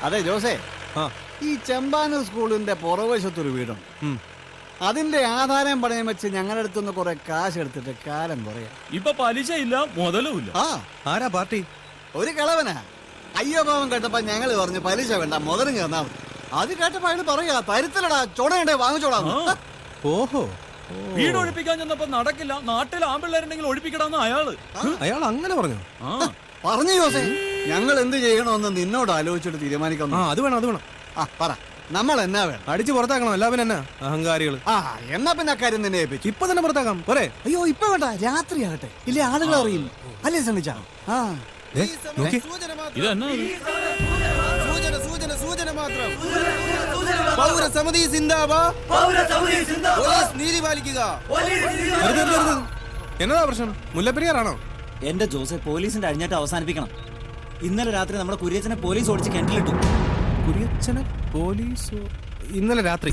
അതെ ജോസേ, ആ ഈ ചെമ്പാനൂർ സ്കൂളിന്റെ പുറവശത്തൊരു വീടുണ്ട്. അതിന്റെ ആധാരം പണയം വെച്ച് ഞങ്ങളുടെ അടുത്തുനിന്ന് കുറെ കാശ് എടുത്തിട്ട് കാലം കുറയാ. ഇപ്പൊ പലിശ ഇല്ല, മുതലും ഇല്ല. ആ ആരാ പാർട്ടി? ഒരു കളവനാ. അയ്യോ പാവം കേട്ടപ്പോ ഞങ്ങള് പറഞ്ഞു പലിശ വേണ്ട, മുതലും കേന്നാ മതി. അത് കേട്ടപ്പോ അയാൾ പറയാ, തരുത്തലടാ, ചുണയുണ്ടേ വാങ്ങിച്ചോടാ. ഓഹോ, വീട് ഒഴിപ്പിക്കാൻ ചെന്നപ്പോ നടക്കില്ല, നാട്ടിൽ ആമ്പിള്ളേരുണ്ടെങ്കിൽ ഒഴിപ്പിക്കടാന്ന് അയാള്. അയാൾ അങ്ങനെ പറഞ്ഞു? പറഞ്ഞു ജോസേ, ഞങ്ങൾ എന്ത് ചെയ്യണമെന്ന് നിന്നോട് ആലോചിച്ചിട്ട് തീരുമാനിക്കണം. അത് വേണം, അത് വേണം. ആ പറ, നമ്മൾ എന്നാ വേണം? അടിച്ചു പുറത്താക്കണം, എല്ലാവരും എന്നാ അഹങ്കാരികള്. ആ എന്നാ പിന്നെ അക്കാര്യം തന്നെ ഏൽപ്പിച്ചു. ഇപ്പൊ തന്നെ പുറത്താക്കാം പോരെ? അയ്യോ ഇപ്പൊ വേണ്ട, രാത്രിയാകട്ടെ, ഇല്ലേ ആളുകൾ അറിയും. അല്ലേ ശ്രമിച്ചാ? ആ ഇത് എന്നാ ഇത്? പൗരസമിതി സിന്ദാബാദ്. പോലീസ് നീതി പാലിക്കുക. എന്നതാ പ്രശ്നം? മുല്ലപ്പെരിയാറാണോ? എന്റെ ജോസെ, പോലീസിന്റെ അഴിഞ്ഞാട്ട് അവസാനിപ്പിക്കണം. ഇന്നലെ രാത്രി നമ്മുടെ കുര്യച്ചനെ പോലീസ് ഓടിച്ച് കിണറ്റിലിട്ടു. കുര്യച്ചനെ പോലീസ് ഇന്നലെ രാത്രി?